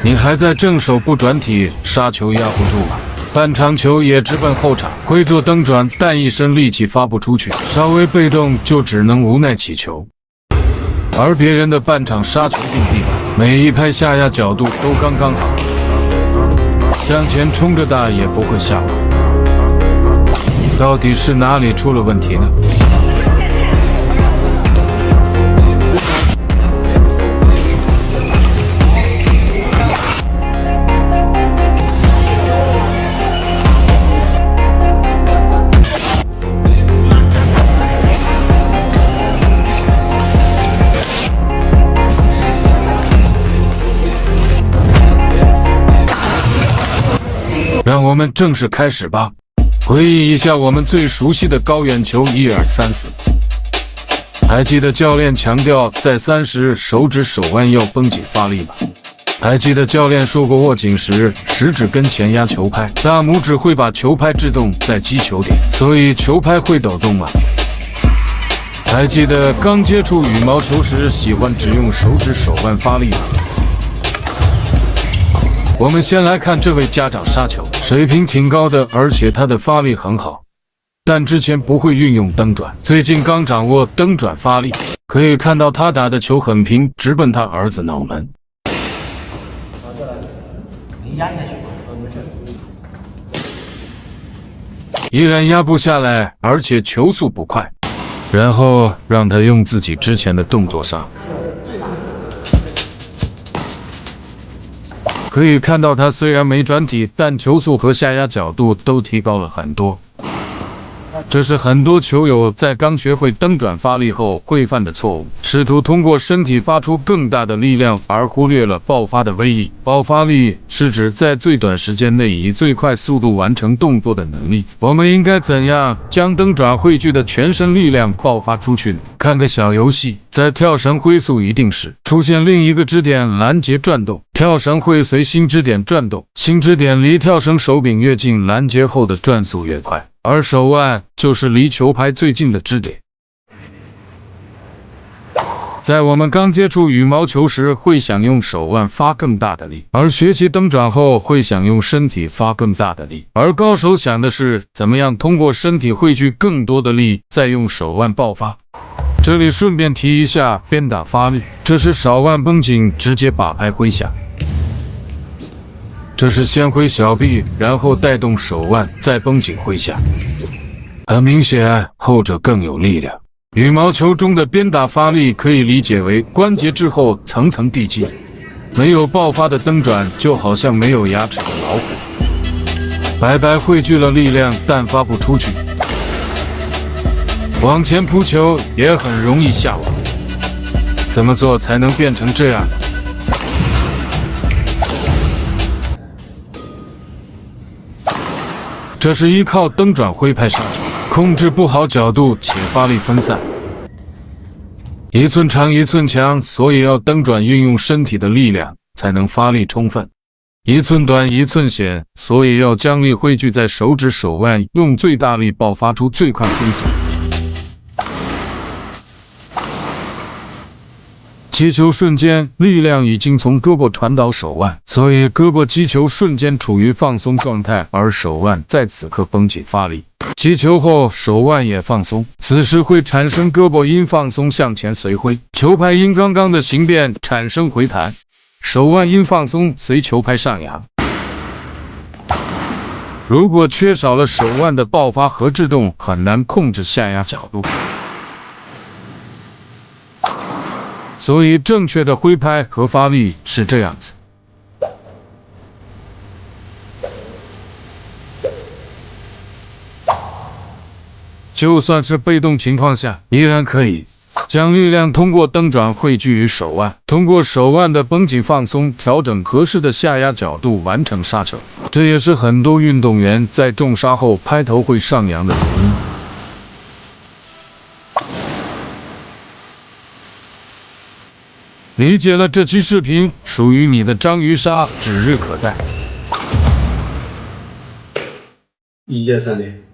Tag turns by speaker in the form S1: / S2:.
S1: 你還在正手不轉體，殺球壓不住了。半場球也直奔後場，會做蹬轉，但一身力氣發不出去，稍微被動就只能無奈起球。而別人的半場殺球定地板，每一拍下壓角度都剛剛好，向前衝着打也不會下網。到底是哪裡出了問題呢？让我們正式開始吧。回憶一下我們最熟悉的高遠球1、2、3、4。還記得教練強調在3時手指手腕要繃緊發力嗎？還記得教練說過握緊時食指跟前壓球拍，大拇指會把球拍制動在擊球點，所以球拍會抖動嗎？還記得剛接觸羽毛球時喜歡只用手指手腕發力嗎？我們先來看這位家長殺球，水平挺高的，而且他的發力很好，但之前不會運用蹬轉，最近剛掌握蹬轉發力，可以看到他打的球很平，直奔他兒子腦門。依然壓不下來，而且球速不快，然後讓他用自己之前的動作上。可以看到，他雖然沒轉體，但球速和下壓角度都提高了很多。這是很多球友在剛學會蹬轉發力後會犯的錯誤，試圖通過身體發出更大的力量，而忽略了爆發的威力。爆發力是指在最短時間內以最快速度完成動作的能力。我們應該怎樣將蹬轉匯聚的全身力量爆發出去呢？看個小遊戲，在跳繩揮速一定時，出現另一個支點攔截轉動，跳繩會隨新支點轉動，新支點離跳繩手柄越近，攔截後的轉速越快。而手腕就是離球拍最近的支點。在我們剛接觸羽毛球時，會想用手腕發更大的力，而學習蹬轉後會想用身體發更大的力。而高手想的是怎麼樣通過身體匯聚更多的力，再用手腕爆發。這裡順便提一下鞭打發力，這是手腕繃緊，直接把拍揮下。這是先揮小臂，然後帶動手腕，再繃緊揮下。很明顯，後者更有力量。羽毛球中的鞭打發力可以理解為關節滯後層層遞進，沒有爆發的蹬轉就好像沒有牙齒的老虎，白白匯聚了力量，但發不出去。往前撲球也很容易下網，怎麼做才能變成這樣呢？這是依靠蹬轉揮拍殺球，控制不好角度且發力分散，一寸長一寸強，所以要蹬轉運用身體的力量才能發力充分，一寸短一寸險，所以要將力匯聚在手指手腕，用最大力爆發出最快揮速。擊球瞬間，力量已經從胳膊傳導手腕，所以胳膊擊球瞬間處於放鬆狀態，而手腕在此刻繃緊發力。擊球後，手腕也放鬆，此時會產生胳膊因放鬆向前隨揮，球拍因剛剛的形變產生回彈，手腕因放鬆隨球拍上揚。如果缺少了手腕的爆發和制動，很難控制下壓角度。所以正確的揮拍和發力是這樣子。就算是被動情況下，依然可以將力量通過蹬轉匯聚於手腕，通過手腕的繃緊放鬆，調整合適的下壓角度完成殺球。這也是很多運動員在重殺後拍頭會上揚的原因。理解了這期視頻，屬於你的章魚殺指日可待。
S2: 1+3連。